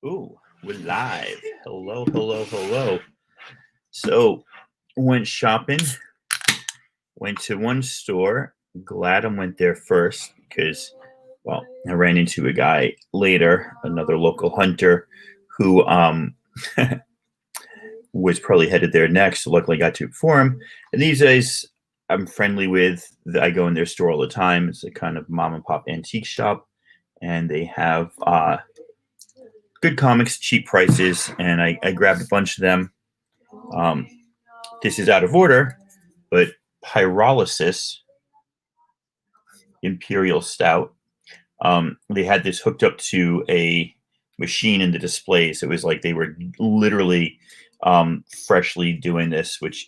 Ooh, we're live. Hello, hello, hello. So, went shopping, went to one store. Glad I went there first because, well, I ran into a guy later, another local hunter, who was probably headed there next. So, luckily, I got to it before him. And these days, I'm friendly with. I go in their store all the time. It's a kind of mom and pop antique shop, and they have good comics, cheap prices, and I grabbed a bunch of them. Um, this is out of order, but Pyrolysis Imperial Stout. They had this hooked up to a machine in the displays. It was like they were literally freshly doing this, which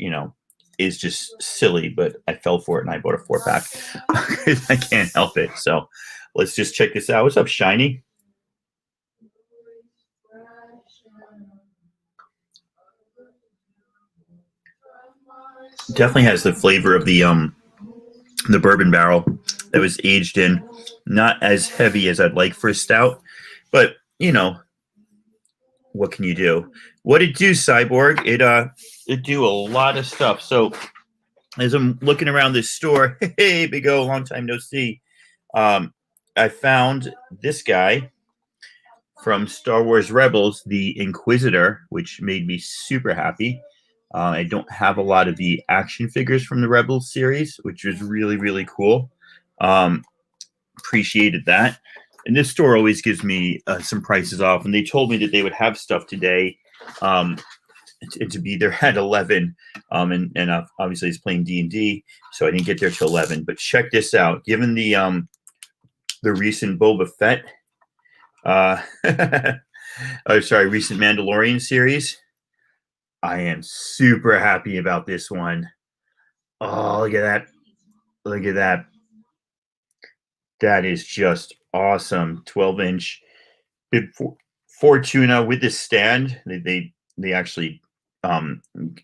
is just silly. But I fell for it and I bought a 4-pack. I can't help it. So let's just check this out. What's up, Shiny? Definitely has the flavor of the bourbon barrel that was aged in. Not as heavy as I'd like for a stout, but what can you do? What it do, Cyborg? It do a lot of stuff. So as I'm looking around this store, hey, Big O, long time no see. I found this guy from Star Wars Rebels, the Inquisitor, which made me super happy. I don't have a lot of the action figures from the Rebels series, which was really, really cool. Appreciated that. And this store always gives me some prices off. And they told me that they would have stuff today to be there at 11. And obviously it's playing D&D, so I didn't get there till 11. But check this out. Given the recent Boba Fett, recent Mandalorian series, I am super happy about this one. Oh, look at that. Look at that. That is just awesome. 12-inch Bib Fortuna with this stand. They actually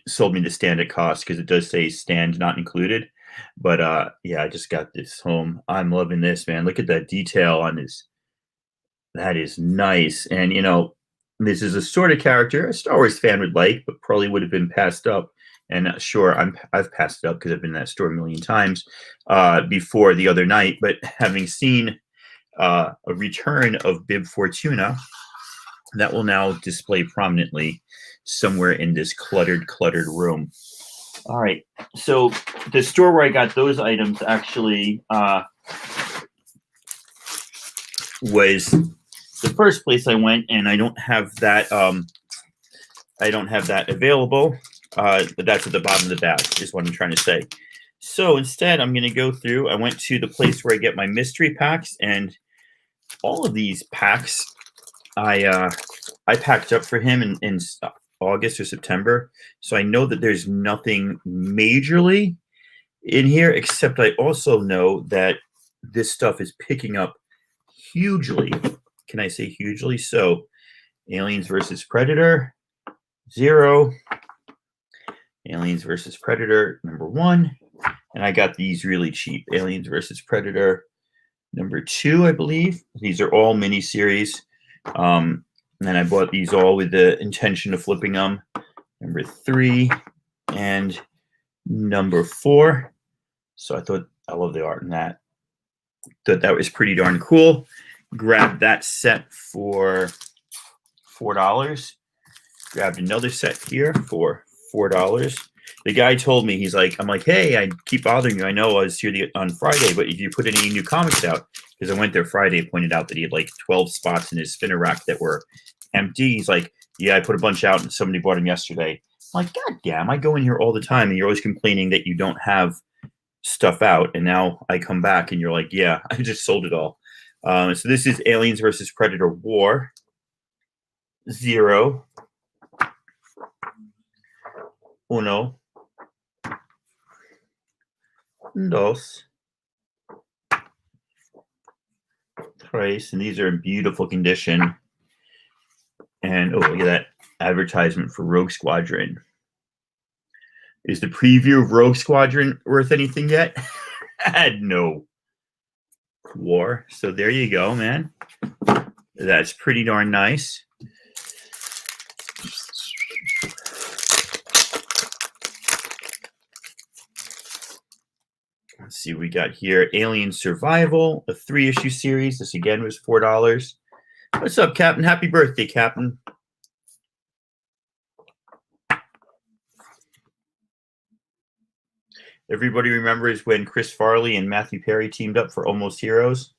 sold me the stand at cost because it does say stand not included. But yeah, I just got this home. I'm loving this, man. Look at that detail on this. That is nice. And this is a sort of character a Star Wars fan would like, but probably would have been passed up. And sure, I've passed it up because I've been in that store a million times before the other night. But having seen a return of Bib Fortuna, that will now display prominently somewhere in this cluttered room. All right. So the store where I got those items actually was the first place I went, and I don't have that. I don't have that available. But that's at the bottom of the bag, is what I'm trying to say. So instead, I'm going to go through. I went to the place where I get my mystery packs, and all of these packs, I packed up for him in August or September. So I know that there's nothing majorly in here, except I also know that this stuff is picking up hugely. Can I say hugely? So Aliens versus Predator, 0. Aliens versus Predator, number 1. And I got these really cheap. Aliens versus Predator, number 2, I believe. These are all miniseries. And I bought these all with the intention of flipping them. Number 3 and number 4. So I love the art in that. Thought that was pretty darn cool. Grabbed that set for $4. Grabbed another set here for $4. The guy told me, I'm like, hey, I keep bothering you. I know I was here on Friday, but did you put any new comics out? Because I went there Friday and pointed out that he had like 12 spots in his spinner rack that were empty. He's like, yeah, I put a bunch out and somebody bought them yesterday. I'm like, God damn, I go in here all the time and you're always complaining that you don't have stuff out. And now I come back and you're like, yeah, I just sold it all. So this is Aliens versus Predator War, 0. 1, 2, and these are in beautiful condition. And look at that advertisement for Rogue Squadron. Is the preview of Rogue Squadron worth anything yet? No. War. So there you go, man. That's pretty darn nice. Let's see what we got here. Alien Survival, a 3-issue series. This again was $4. What's up, Captain? Happy birthday, Captain. Everybody remembers when Chris Farley and Matthew Perry teamed up for Almost Heroes?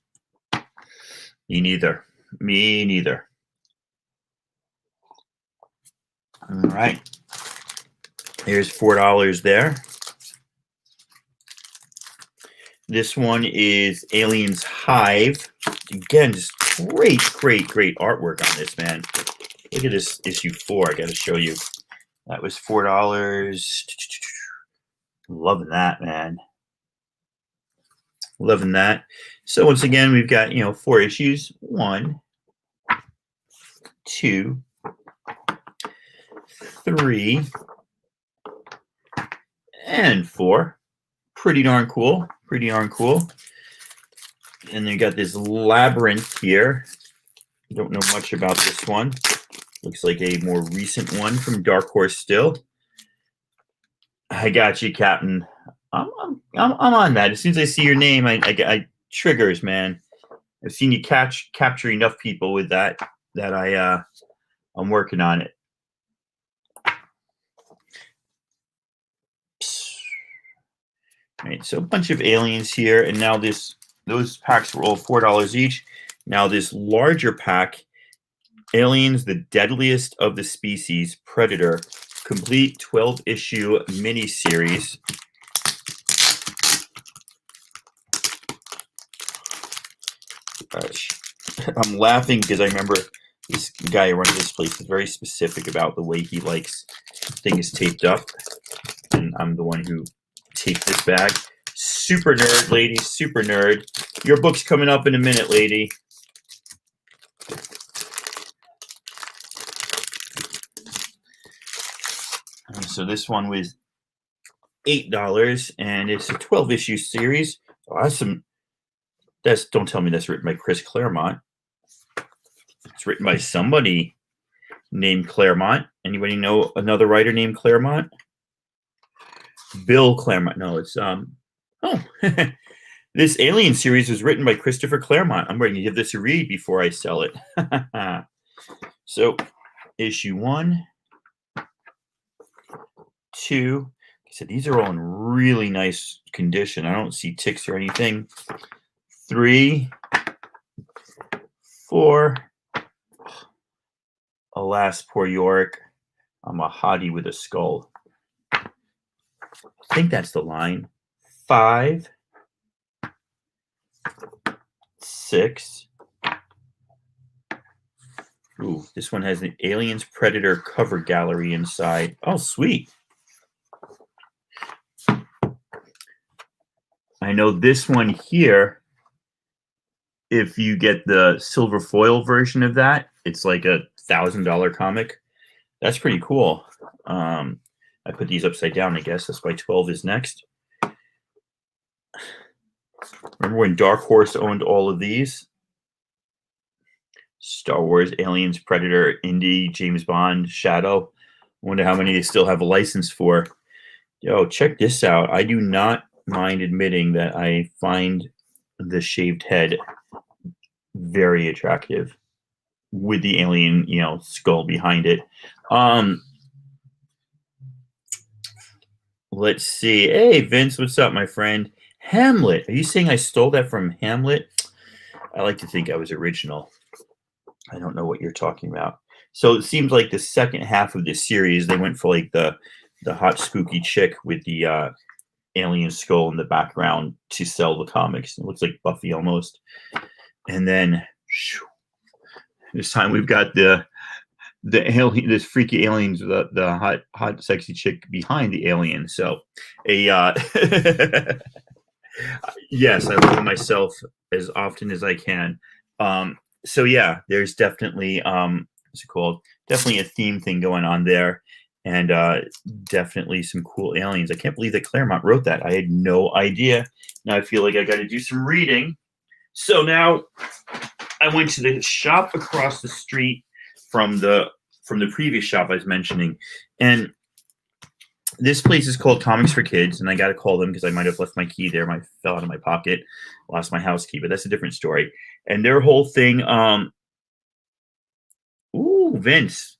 Me neither. Me neither. All right. Here's $4 there. This one is Aliens Hive. Again, just great artwork on this, man. Look at this issue 4. I got to show you. That was $4. Loving that, man. Loving that. So once again, we've got 4 issues. 1, 2, 3, and 4. Pretty darn cool. Pretty darn cool. And then you got this Labyrinth here. Don't know much about this one. Looks like a more recent one from Dark Horse still. I got you, Captain. I'm on that. As soon as I see your name, I triggers, man. I've seen you capture enough people with that I'm working on it. All right, so a bunch of aliens here, and now those packs were all $4 each. Now this larger pack, Aliens, the Deadliest of the Species, Predator, complete 12-issue miniseries. Gosh, I'm laughing because I remember this guy who runs this place is very specific about the way he likes things taped up, and I'm the one who taped this bag. Super nerd, lady, super nerd. Your book's coming up in a minute, lady. So this one was $8, and it's a 12-issue series. Oh, don't tell me that's written by Chris Claremont. It's written by somebody named Claremont. Anybody know another writer named Claremont? Bill Claremont. No, it's this Alien series was written by Christopher Claremont. I'm going to give this a read before I sell it. So, issue 1, 2. I said these are all in really nice condition. I don't see ticks or anything. 3, 4. Alas, poor Yorick. I'm a hottie with a skull. I think that's the line. 5, 6. Ooh, this one has an Aliens Predator cover gallery inside. Oh, sweet. I know this one here, if you get the silver foil version of that, it's like a $1,000 comic. That's pretty cool. I put these upside down, I guess. That's why 12 is next. Remember when Dark Horse owned all of these? Star Wars, Aliens, Predator, Indy, James Bond, Shadow. I wonder how many they still have a license for. Yo, check this out. I do not mind admitting that I find the shaved head very attractive with the alien, skull behind it. Let's see. Hey, Vince, what's up, my friend? Hamlet. Are you saying I stole that from Hamlet? I like to think I was original. I don't know what you're talking about. So it seems like the second half of this series, they went for like the hot, spooky chick with the alien skull in the background to sell the comics. It looks like Buffy almost. And then this time we've got the alien, this freaky aliens, the hot, sexy chick behind the alien. So yes, I love myself as often as I can. So yeah, there's definitely what's it called? Definitely a theme thing going on there, and definitely some cool aliens. I can't believe that Claremont wrote that. I had no idea. Now I feel like I got to do some reading. So now I went to the shop across the street from the previous shop I was mentioning, and This place is called Comics for Kids, and I got to call them because I might have left my key there. My fell out of my pocket, lost my house key, but that's a different story. And their whole thing, ooh, Vince,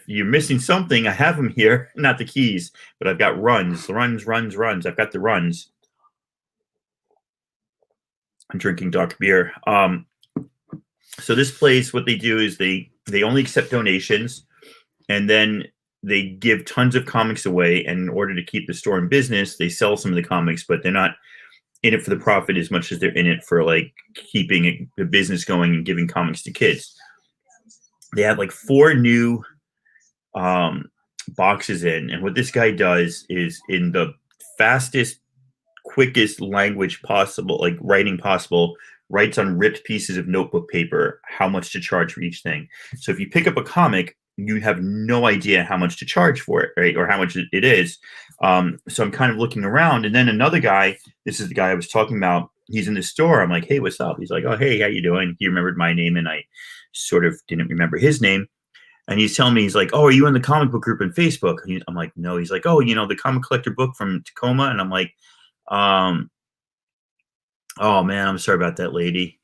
you're missing something. I have them here, not the keys, but I've got runs. I've got the runs. I'm drinking dark beer. So this place, what they do is they only accept donations, and then they give tons of comics away. And in order to keep the store in business, they sell some of the comics, but they're not in it for the profit as much as they're in it for like keeping the business going and giving comics to kids. They have like 4 new boxes in, and what this guy does is in the fastest, quickest language possible, like writing possible, writes on ripped pieces of notebook paper how much to charge for each thing. So if you pick up a comic, you have no idea how much to charge for it, right? Or how much it is. So I'm kind of looking around, and then another guy, this is the guy I was talking about, he's in the store. I'm like, hey, what's up? He's like, oh, hey, how you doing? He remembered my name, and I sort of didn't remember his name. And he's telling me, he's like, oh, are you in the comic book group on Facebook? I'm like, no. He's like, oh, the comic collector book from Tacoma? And I'm like, oh, man, I'm sorry about that, lady.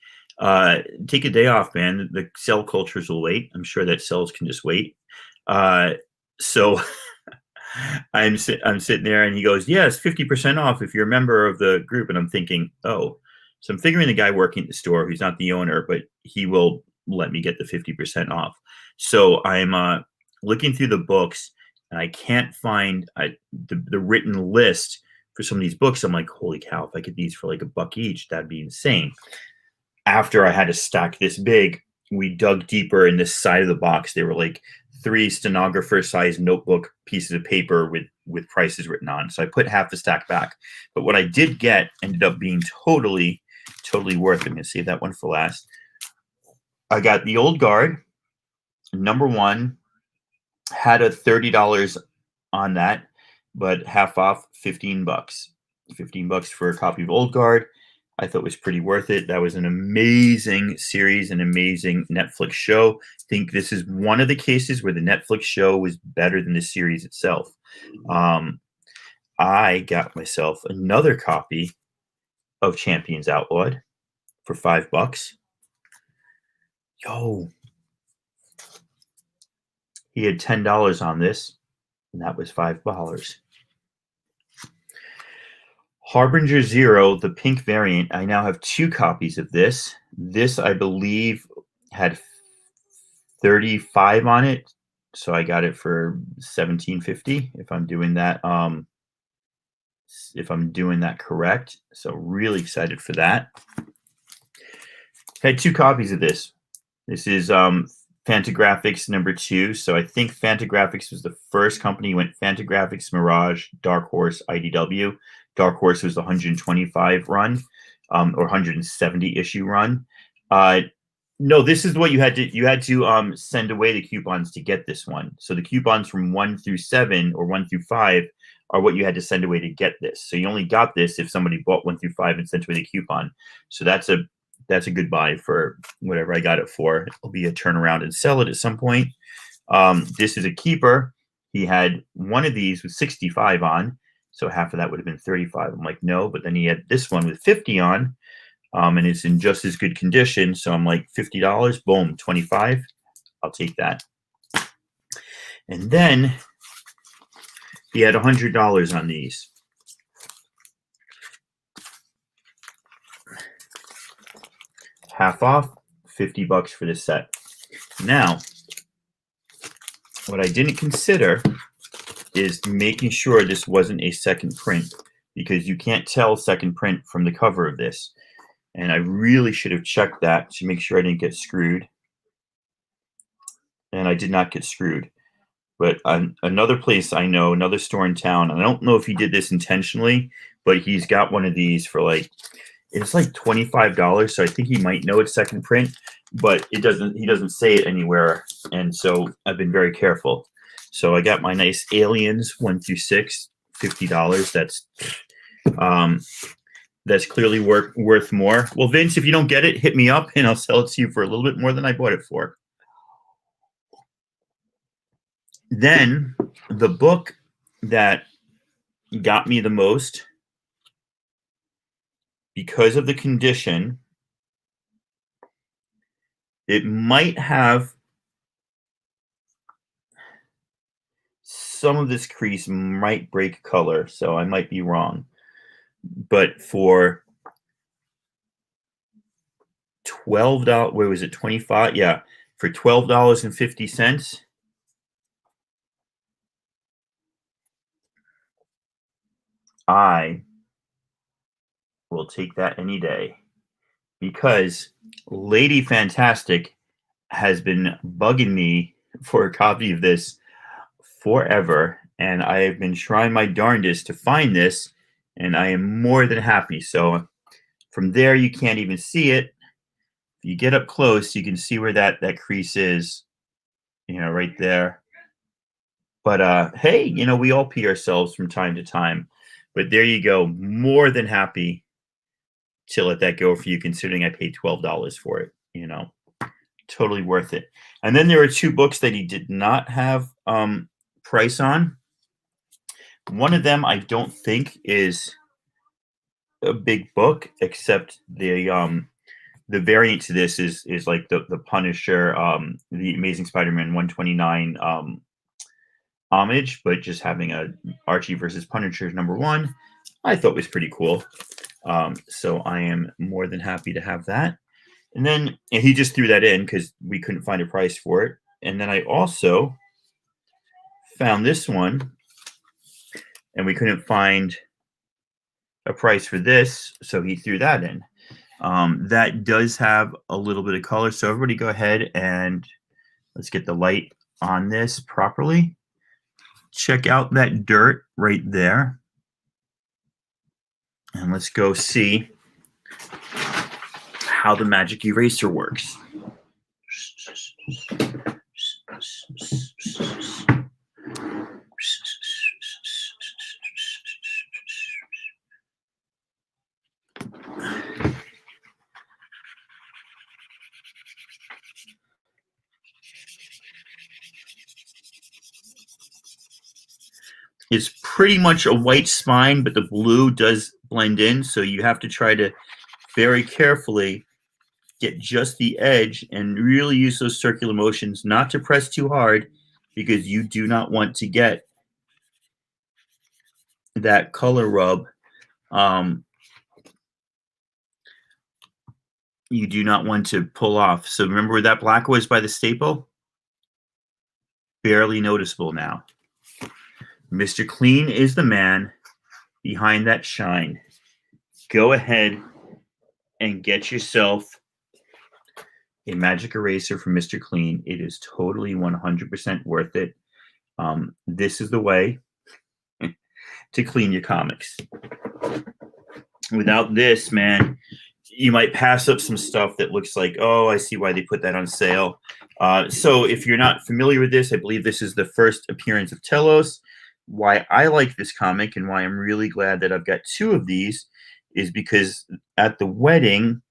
Take a day off, man. The cell cultures will wait. I'm sure that cells can just wait. So I'm sitting there, and he goes, yes, 50% off if you're a member of the group. And I'm thinking, oh, so I'm figuring the guy working at the store, who's not the owner, but he will let me get the 50% off. So I'm looking through the books, and I can't find the written list for some of these books. I'm like, holy cow, if I get these for like $1 each, that'd be insane. After I had a stack this big, we dug deeper in this side of the box. They were like 3 stenographer-sized notebook pieces of paper with prices written on. So I put half the stack back. But what I did get ended up being totally worth it. I'm going to save that one for last. I got the Old Guard, #1, had a $30 on that, but half off, $15. $15 for a copy of Old Guard. I thought was pretty worth it. That was an amazing series, an amazing Netflix show. I think this is one of the cases where the Netflix show was better than the series itself. I got myself another copy of Champions Outlawed for $5. Yo, he had $10 on this, and that was $5. Harbinger Zero, the pink variant. I now have 2 copies of this. This, I believe, had 35 on it, so I got it for $17.50. If I'm doing that, correct. So really excited for that. Had 2 copies of this. This is Fantagraphics #2. So I think Fantagraphics was the first company. Went Fantagraphics, Mirage, Dark Horse, IDW. Dark Horse was the 125 run, or 170 issue run. No, this is what you had to send away the coupons to get this one. So the coupons from 1 through 7 or 1 through 5 are what you had to send away to get this. So you only got this if somebody bought 1 through 5 and sent away the coupon. So that's a good buy for whatever I got it for. It'll be a turnaround and sell it at some point. This is a keeper. He had one of these with 65 on, so half of that would have been 35. I'm like, no, but then he had this one with 50 on, and it's in just as good condition. So I'm like, $50, boom, 25. I'll take that. And then he had $100 on these. Half off, $50 for this set. Now, what I didn't consider is making sure this wasn't a second print, because you can't tell second print from the cover of this. And I really should have checked that to make sure I didn't get screwed. And I did not get screwed. But another place I know, another store in town, and I don't know if he did this intentionally, but he's got one of these for it's like $25. So I think he might know it's second print, but he doesn't say it anywhere. And so I've been very careful. So I got my nice Aliens 1 through 6, $50. That's clearly worth more. Well, Vince, if you don't get it, hit me up and I'll sell it to you for a little bit more than I bought it for. Then the book that got me the most because of the condition. It might have some of this crease might break color, so I might be wrong. But for $12, where was it? 25? Yeah, for $12.50, I will take that any day because Lady Fantastic has been bugging me for a copy of this forever, and I have been trying my darndest to find this, and I am more than happy. So from there, you can't even see it. If you get up close, you can see where that crease is, right there. But hey, we all pee ourselves from time to time. But there you go. More than happy to let that go for you, considering I paid $12 for it. Totally worth it. And then there are two books that he did not have price on. One of them I don't think is a big book, except the variant to this is like the Punisher, the Amazing Spider-Man 129 homage, but just having a Archie versus Punisher #1, I thought was pretty cool. So I am more than happy to have that. And then he just threw that in because we couldn't find a price for it. And then I also found this one, and we couldn't find a price for this, so he threw that in. That does have a little bit of color, so everybody go ahead and let's get the light on this properly. Check out that dirt right there. And let's go see how the magic eraser works. It's pretty much a white spine, but the blue does blend in, so you have to try to very carefully get just the edge and really use those circular motions, not to press too hard, because you do not want to get that color rub. You do not want to pull off. So remember where that black was by the staple? Barely noticeable now. Mr. Clean is the man behind that shine. Go ahead and get yourself a magic eraser from Mr. Clean. It is totally 100% worth it. This is the way to clean your comics. Without this, man, you might pass up some stuff that looks like, oh, I see why they put that on sale. So if you're not familiar with this, I believe this is the first appearance of Telos. Why I like this comic and why I'm really glad that I've got two of these is because at the wedding,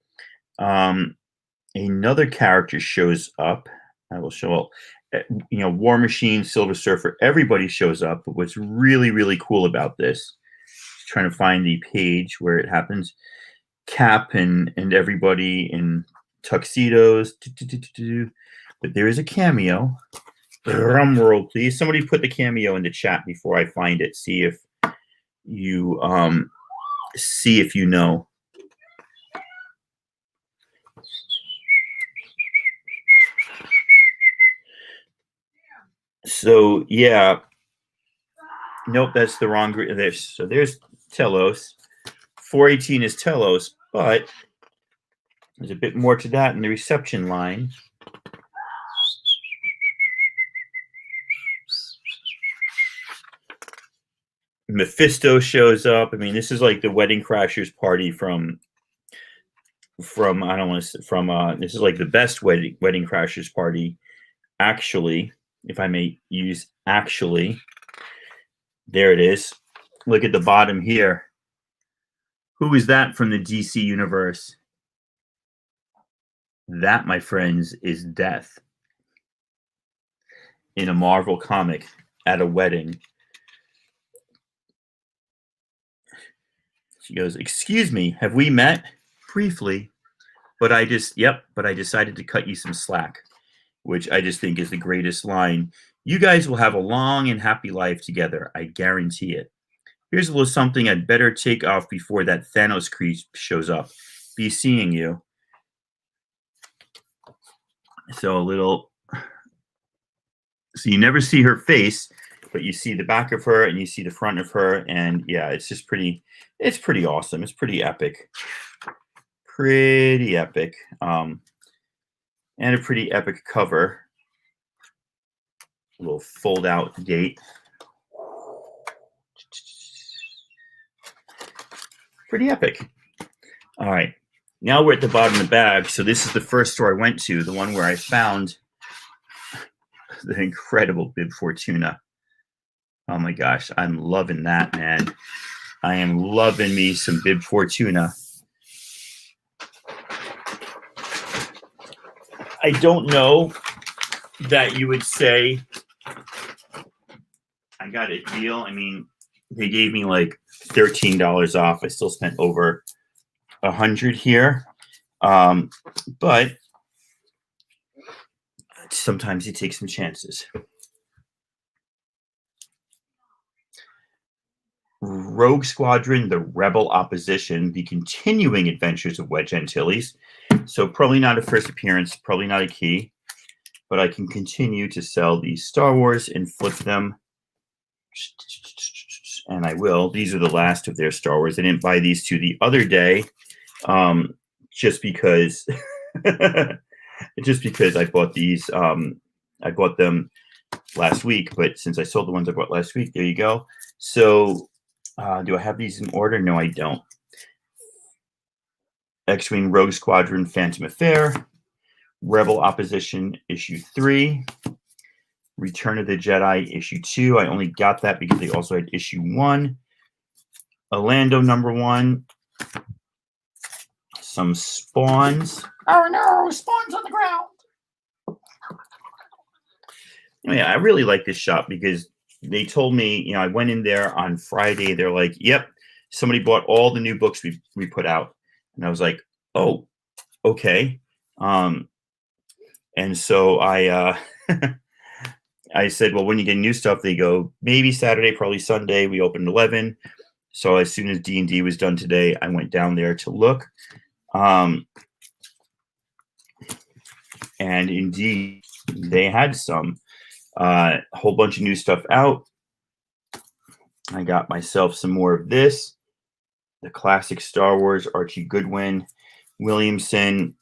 another character shows up. I will show, War Machine, Silver Surfer, everybody shows up. But what's really, really cool about this, trying to find the page where it happens, Cap and everybody in tuxedos. But there is a cameo. Drum roll, please. Somebody put the cameo in the chat before I find it. See if you know. So yeah. Nope, that's the wrong group. So there's Telos. 418 is Telos, but there's a bit more to that in the reception line. Mephisto shows up. I mean, this is like the Wedding Crashers party from I don't want to from this is like the best Wedding Crashers party, actually, if I may use actually. There it is. Look at the bottom here. Who is that from the DC universe? That, my friends, is Death in a Marvel comic at a wedding. She goes, "Excuse me, have we met?" Briefly, but I decided to cut you some slack, which I just think is the greatest line. You guys will have a long and happy life together. I guarantee it. Here's a little something I'd better take off before that Thanos creep shows up. Be seeing you. So you never see her face, but you see the back of her and you see the front of her. And yeah, it's pretty awesome. It's pretty epic. Pretty epic. And a pretty epic cover. A little fold out date. Pretty epic. All right. Now we're at the bottom of the bag. So this is the first store I went to, the one where I found the incredible Bib Fortuna. Oh my gosh, I'm loving that, man. I am loving me some Bib Fortuna. I don't know that you would say I got a deal. I mean, they gave me like $13 off. I still spent over $100 here. But sometimes you take some chances. Rogue Squadron, the Rebel Opposition, the continuing adventures of Wedge Antilles. So probably not a first appearance, probably not a key, but I can continue to sell these Star Wars and flip them. And I will. These are the last of their Star Wars. I didn't buy these two the other day, just because I bought these. I bought them last week, but since I sold the ones I bought last week, there you go. So do I have these in order? No, I don't. X-Wing Rogue Squadron Phantom Affair, Rebel Opposition Issue 3, Return of the Jedi Issue 2. I only got that because they also had Issue 1. Orlando #1. Some Spawns. Oh no, Spawns on the ground. Anyway, I really like this shop because they told me, I went in there on Friday. They're like, yep, somebody bought all the new books we put out. And I was like, oh, okay. And so I I said, well, when you get new stuff, they go, maybe Saturday, probably Sunday. We opened 11. So as soon as D&D was done today, I went down there to look. And indeed, they had some whole bunch of new stuff out. I got myself some more of this. The classic Star Wars, Archie Goodwin, Williamson,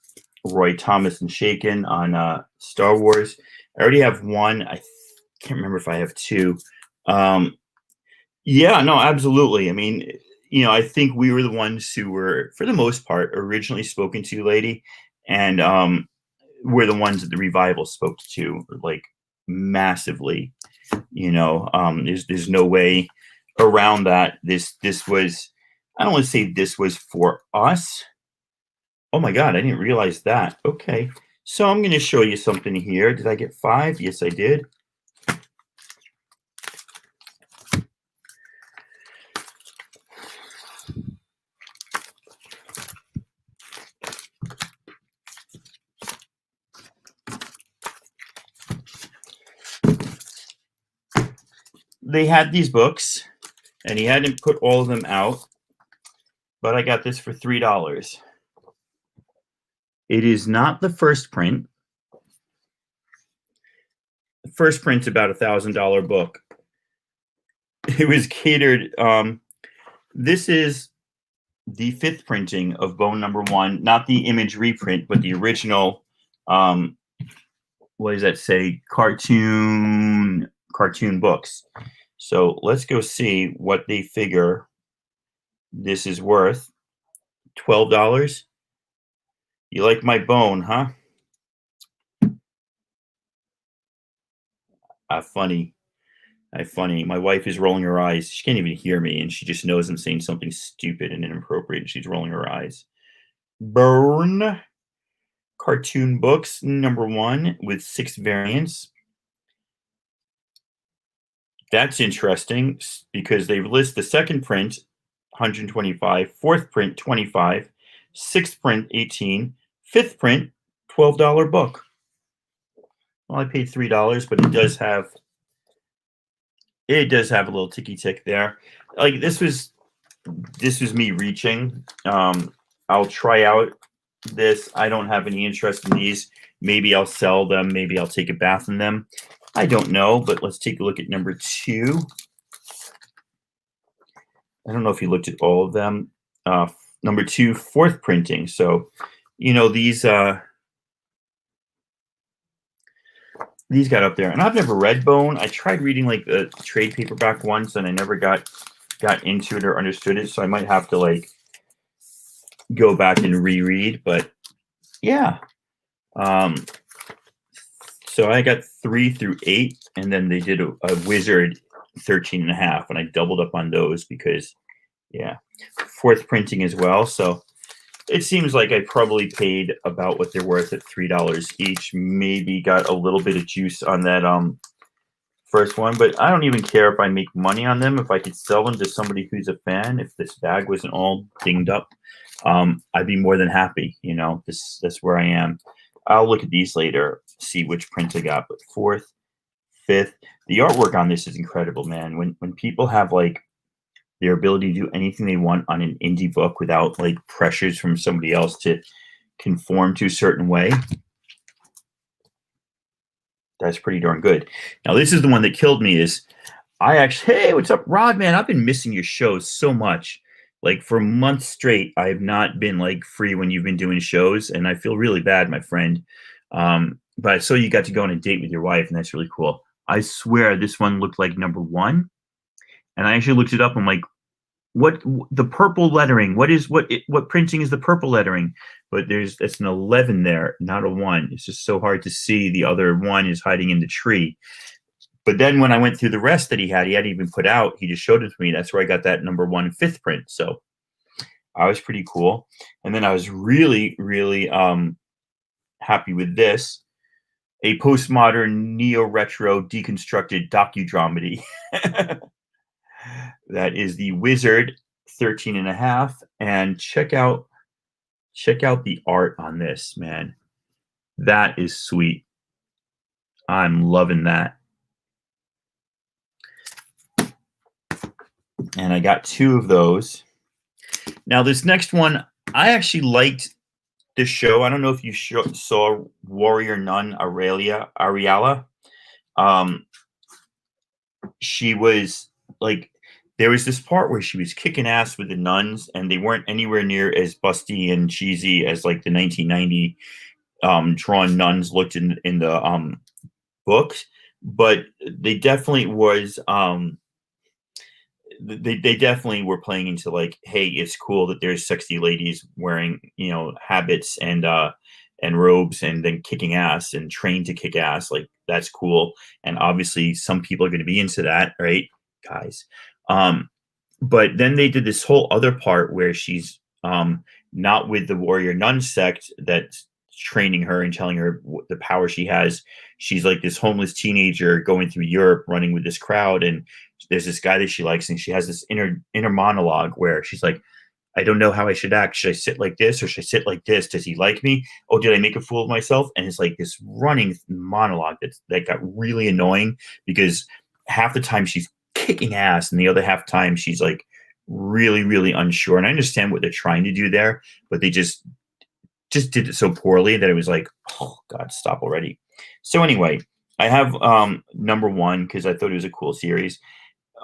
Roy Thomas and Shaken on Star Wars. I already have one. I can't remember if I have two. Yeah, no, absolutely. I mean, I think we were the ones who were, for the most part, originally spoken to, lady. And we're the ones that the revival spoke to, like, massively. There's no way around that. This was, I don't want to say this was for us. Oh my God, I didn't realize that. Okay. So I'm going to show you something here. Did I get 5? Yes, I did. They had these books, and he hadn't put all of them out, but I got this for $3. It is not the first print. The first print's about $1,000 book. It was catered. This is the 5th printing of Bone #1, not the image reprint, but the original. What does that say? Cartoon books. So let's go see what they figure this is worth. $12. You like my bone, huh? Funny. My wife is rolling her eyes. She can't even hear me, and she just knows I'm saying something stupid and inappropriate, and she's rolling her eyes. Burn. Cartoon books #1 with 6 variants. That's interesting because they list the second print, 125, fourth print 25, sixth print 18, fifth print $12 book. Well, I paid $3, but it does have a little ticky tick there. Like this was me reaching. I'll try out this. I don't have any interest in these. Maybe I'll sell them. Maybe I'll take a bath in them. I don't know, but let's take a look at number 2. I don't know if you looked at all of them. Number 2, fourth printing. So, these got up there, and I've never read Bone. I tried reading like the trade paperback once, and I never got into it or understood it. So I might have to like go back and reread. But yeah, so I got 3 through 8, and then they did a Wizard 13.5, and I doubled up on those because, yeah, fourth printing as well. So it seems like I probably paid about what they're worth at $3 each. Maybe got a little bit of juice on that first one, but I don't even care if I make money on them. If I could sell them to somebody who's a fan, if this bag wasn't all dinged up, I'd be more than happy. That's where I am. I'll look at these later, see which prints I got. But fourth, fifth, the artwork on this is incredible, man. When people have like their ability to do anything they want on an indie book without like pressures from somebody else to conform to a certain way, that's pretty darn good. Now, this is the one that killed me. Is hey, what's up, Rod? Man, I've been missing your shows so much. Like for months straight, I have not been like free when you've been doing shows, and I feel really bad, my friend. But I saw you got to go on a date with your wife, and that's really cool. I swear this one looked like number 1, and I actually looked it up. I'm like, what the purple lettering? What printing is the purple lettering? But it's an 11 there, not a 1. It's just so hard to see. The other 1 is hiding in the tree. But then when I went through the rest that he hadn't even put out, he just showed it to me. That's where I got that number 1 fifth print. So I was pretty cool. And then I was really, really happy with this. A postmodern, neo-retro, deconstructed docudrama. That is the Wizard 13.5. And check out the art on this, man. That is sweet. I'm loving that. And I got 2 of those. Now, this next one, I actually liked the show. I don't know if you saw Warrior Nun Ariala. She was like, there was this part where she was kicking ass with the nuns, and they weren't anywhere near as busty and cheesy as like the 1990 drawn nuns looked in the books, but they definitely was they definitely were playing into like, hey, it's cool that there's sexy ladies wearing habits and robes and then kicking ass and trained to kick ass. Like, that's cool. And obviously some people are going to be into that, right, guys? But then they did this whole other part where she's not with the warrior nun sect that's training her and telling her the power she has. She's like this homeless teenager going through Europe, running with this crowd, and there's this guy that she likes, and she has this inner monologue where she's like, I don't know how I should act. Should I sit like this or should I sit like this? Does he like me? Oh, did I make a fool of myself? And it's like this running monologue that got really annoying, because half the time she's kicking ass and the other half time she's like really, really unsure. And I understand what they're trying to do there, but they just did it so poorly that it was like, oh God, stop already. So anyway, I have number 1 because I thought it was a cool series.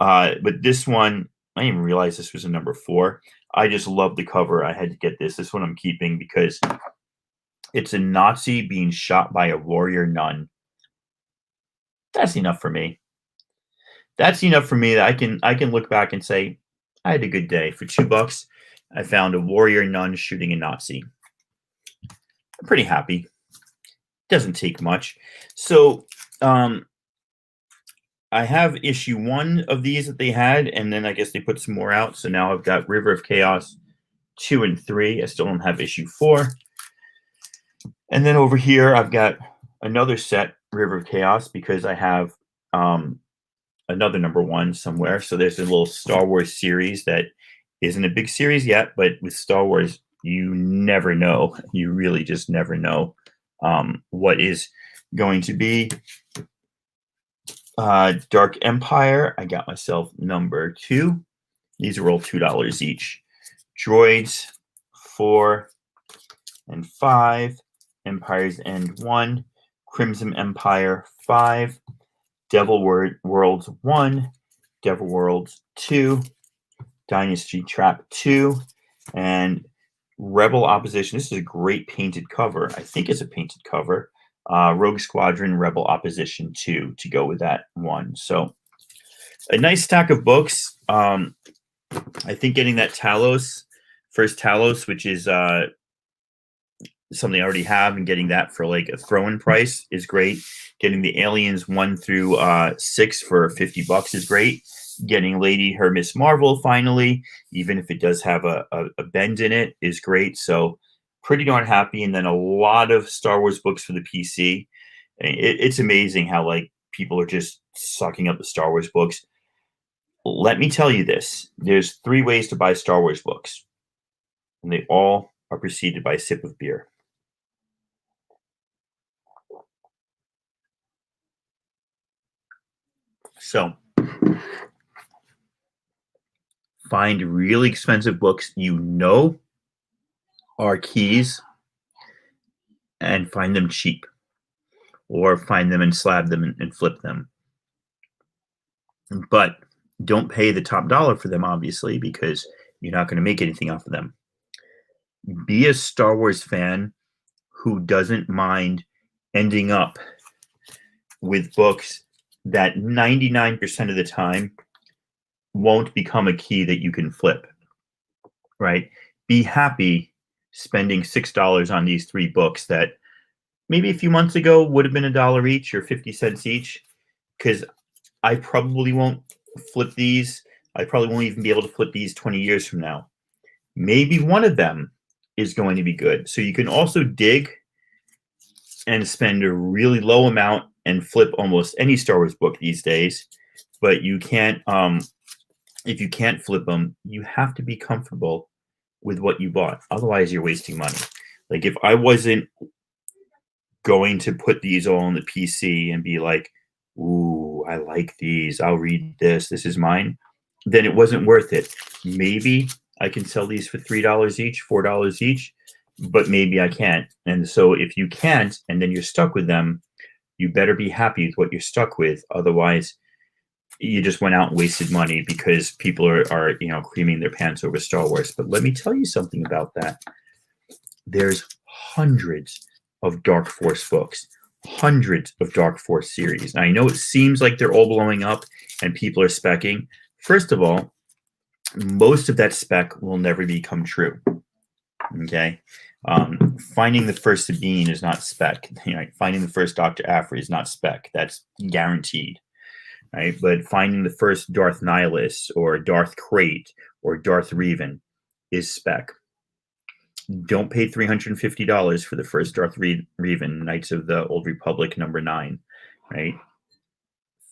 But this one, I didn't even realize this was a number 4. I just love the cover. I had to get this. This one I'm keeping because it's a Nazi being shot by a warrior nun. That's enough for me. That's enough for me that I can look back and say, I had a good day. For $2, I found a warrior nun shooting a Nazi. I'm pretty happy. Doesn't take much. So I have issue 1 of these that they had, and then I guess they put some more out. So now I've got River of Chaos 2 and 3. I still don't have issue 4. And then over here, I've got another set, River of Chaos, because I have another number 1 somewhere. So there's a little Star Wars series that Isn't a big series yet, but with Star Wars, you never know. You really just never know what is going to be. Dark Empire, I got myself number 2. These are all $2 each. Droids, 4 and 5. Empire's End 1. Crimson Empire, 5. Devil Worlds 1. Devil Worlds 2. Dynasty Trap 2. And Rebel Opposition. This is a great painted cover. I think it's a painted cover. Rogue Squadron Rebel Opposition 2 to go with that one. So a nice stack of books. I think getting that first Talos, which is something I already have, and getting that for like a throw-in price is great. Getting the Aliens 1 through 6 for $50 is great. Getting Lady Her Miss Marvel finally, even if it does have a bend in it, is great. So pretty darn happy. And then a lot of Star Wars books for the PC. It's amazing how like people are just sucking up the Star Wars books. Let me tell you this. There's 3 ways to buy Star Wars books. And they all are preceded by a sip of beer. So find really expensive books you know are keys and find them cheap, or find them and slab them and flip them. But don't pay the top dollar for them, obviously, because you're not going to make anything off of them. Be a Star Wars fan who doesn't mind ending up with books that 99% of the time won't become a key that you can flip, right? Be happy spending $6 on these 3 books that maybe a few months ago would have been $1 each or 50 cents each, because I probably won't flip these. I probably won't even be able to flip these 20 years from now. Maybe one of them is going to be good. So you can also dig and spend a really low amount and flip almost any Star Wars book these days, but you can't, if you can't flip them, you have to be comfortable with what you bought. Otherwise, you're wasting money. Like if I wasn't going to put these all on the PC and be like, ooh, I like these, I'll read this, this is mine, then it wasn't worth it. Maybe I can sell these for $3 each, $4 each, but maybe I can't. And so if you can't, and then you're stuck with them, you better be happy with what you're stuck with. Otherwise, you just went out and wasted money because people are creaming their pants over Star Wars. But let me tell you something about that. There's hundreds of Dark Force books, hundreds of Dark Force series. Now, I know it seems like they're all blowing up and people are speccing. First of all, most of that spec will never become true. Okay. Finding the first Sabine is not spec. Finding the first Dr. Aphra is not spec. That's guaranteed. Right? But finding the first Darth Nihilus or Darth Krayt or Darth Revan is spec. Don't pay $350 for the first Darth Revan, Knights of the Old Republic #9. Right?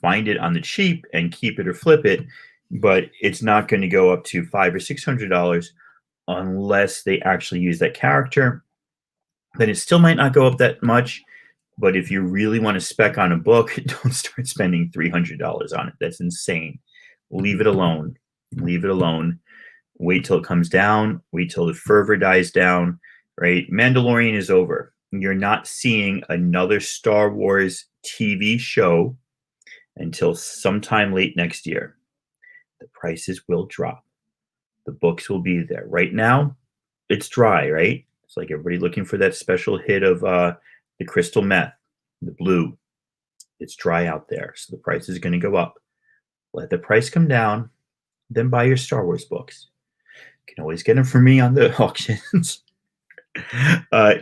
Find it on the cheap and keep it or flip it, but it's not going to go up to $500 or $600 unless they actually use that character. Then it still might not go up that much. But if you really want to spec on a book, don't start spending $300 on it. That's insane. Leave it alone. Leave it alone. Wait till it comes down. Wait till the fervor dies down. Right? Mandalorian is over. You're not seeing another Star Wars TV show until sometime late next year. The prices will drop. The books will be there. Right now, it's dry, right? It's like everybody looking for that special hit of the crystal meth, the blue. It's dry out there, so the price is going to go up. Let the price come down, then buy your Star Wars books. You can always get them from me on the auctions.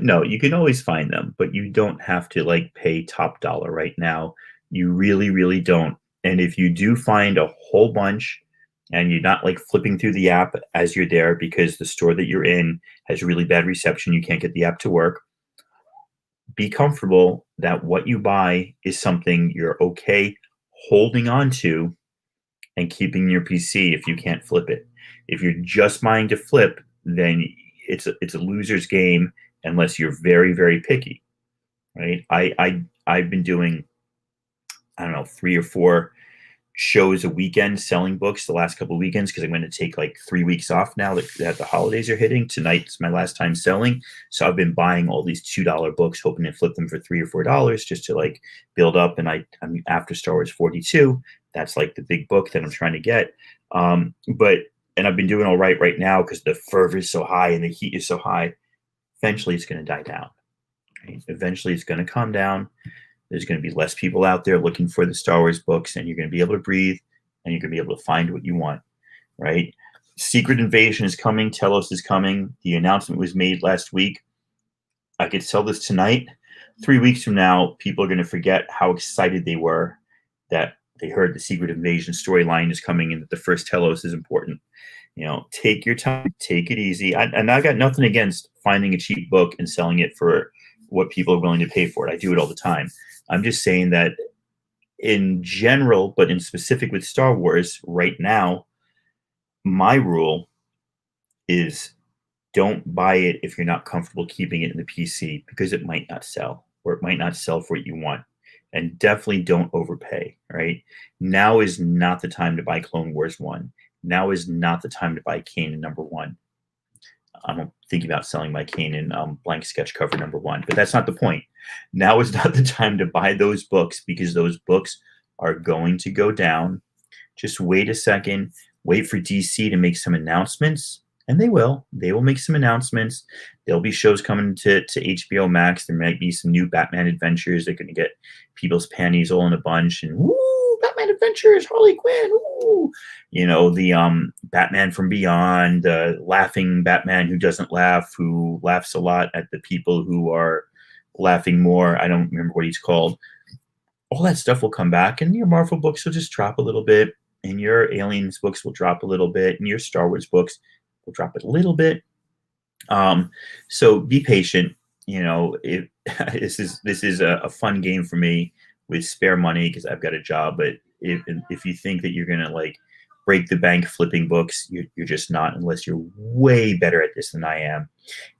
No, you can always find them, but you don't have to pay top dollar right now. You really, really don't. And if you do find a whole bunch and you're not flipping through the app as you're there because the store that you're in has really bad reception, you can't get the app to work, be comfortable that what you buy is something you're okay holding on to and keeping your PC if you can't flip it. If you're just buying to flip, then it's a loser's game unless you're very, very picky, right? I've been doing, I don't know, 3 or 4 shows a weekend selling books the last couple of weekends because I'm going to take like 3 weeks off now that the holidays are hitting. Tonight's my last time selling. So I've been buying all these $2 books, hoping to flip them for $3 or $4 just to like build up. And I'm after Star Wars 42. That's like the big book that I'm trying to get. And I've been doing all right now because the fervor is so high and the heat is so high. Eventually it's going to die down. Right? Eventually it's going to calm down. There's going to be less people out there looking for the Star Wars books, and you're going to be able to breathe, and you're going to be able to find what you want, right? Secret Invasion is coming. Telos is coming. The announcement was made last week. I could sell this tonight. 3 weeks from now, people are going to forget how excited they were that they heard the Secret Invasion storyline is coming and that the first Telos is important. Take your time, take it easy. And I got nothing against finding a cheap book and selling it for what people are willing to pay for it. I do it all the time. I'm just saying that in general, but in specific with Star Wars right now, my rule is don't buy it if you're not comfortable keeping it in the PC because it might not sell or it might not sell for what you want. And definitely don't overpay, right? Now is not the time to buy Clone Wars 1. Now is not the time to buy Kanan #1. I'm thinking about selling my Kanan blank sketch cover #1, but that's not the point. Now is not the time to buy those books because those books are going to go down. Just wait a second. Wait for DC to make some announcements, and they will. They will make some announcements. There'll be shows coming to HBO Max. There might be some new Batman adventures. They're going to get people's panties all in a bunch, and woo, Batman Adventures, Harley Quinn, woo. The Batman from Beyond, laughing Batman who doesn't laugh, who laughs a lot at the people who are laughing more. I don't remember what he's called. All that stuff will come back, and your Marvel books will just drop a little bit, and your Aliens books will drop a little bit, and your Star Wars books will drop it a little bit. So be patient. This is a fun game for me with spare money because I've got a job. But if you think that you're gonna like break the bank flipping books, you're just not, unless you're way better at this than I am,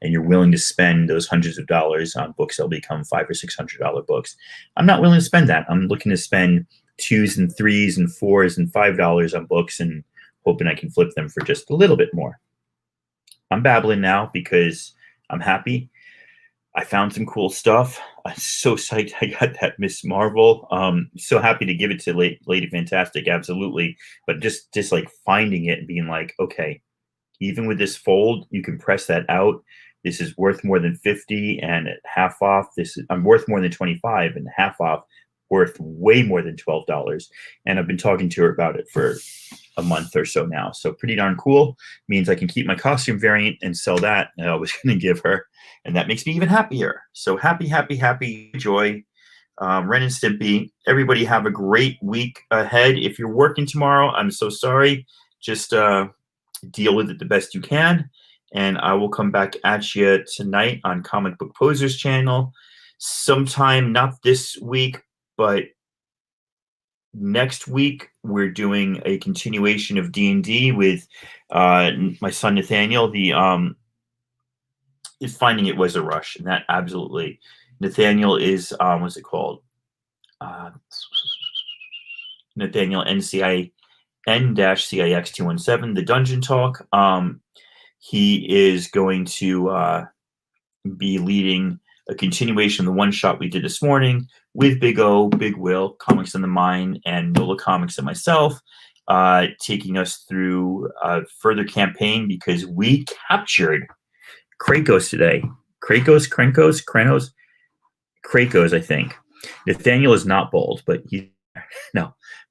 and you're willing to spend those hundreds of dollars on books that'll become $500 or $600 books. I'm not willing to spend that. I'm looking to spend $2s and $3s and $4s and $5 on books and hoping I can flip them for just a little bit more. I'm babbling now because I'm happy. I found some cool stuff. I'm so psyched I got that Miss Marvel. So happy to give it to Lady Fantastic, absolutely. But just like finding it and being like, okay, even with this fold, you can press that out. This is worth more than 50 and at half off. I'm worth more than 25 and half off, worth way more than $12. And I've been talking to her about it for a month or so now. So pretty darn cool. Means I can keep my costume variant and sell that. And I was going to give her. And that makes me even happier. So happy, joy. Ren and Stimpy. Everybody have a great week ahead. If you're working tomorrow, I'm so sorry. Just deal with it the best you can. And I will come back at you tonight on Comic Book Posers channel. Sometime, not this week, but next week, we're doing a continuation of D&D with my son Nathaniel. Finding it was a rush, and that absolutely. Nathaniel is what's it called? Nathaniel N-CIX217, the Dungeon Talk. He is going to be leading a continuation of the one shot we did this morning with Big O, Big Will, Comics on the Mind, and Nola Comics and myself, taking us through a further campaign because we captured Krakos today. Krakos, I think. Nathaniel is not bald, but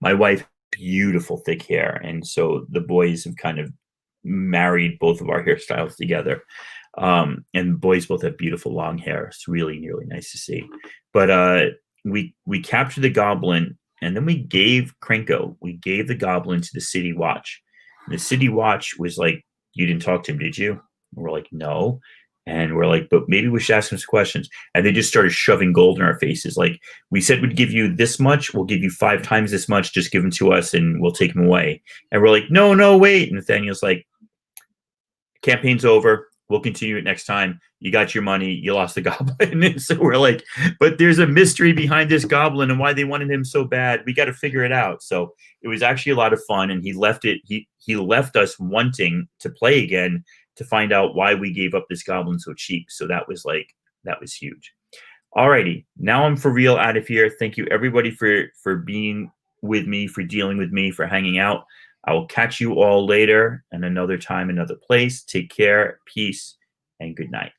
my wife, beautiful thick hair. And so the boys have kind of married both of our hairstyles together. And boys both have beautiful long hair. It's really, really nice to see. But we captured the goblin, and then we gave the goblin to the City Watch. And the City Watch was like, you didn't talk to him, did you? And we're like, no. And we're like, but maybe we should ask him some questions. And they just started shoving gold in our faces. Like, we said we'd give you this much. We'll give you 5 times this much. Just give them to us and we'll take them away. And we're like, no, wait. And Nathaniel's like, campaign's over. We'll continue it next time. You got your money. You lost the goblin. And so we're like, but there's a mystery behind this goblin and why they wanted him so bad. We got to figure it out. So it was actually a lot of fun. And he left us wanting to play again to find out why we gave up this goblin so cheap. So that was huge. Alrighty, now I'm for real out of here. Thank you everybody for being with me, for dealing with me, for hanging out. I will catch you all later and another time, another place. Take care, peace, and good night.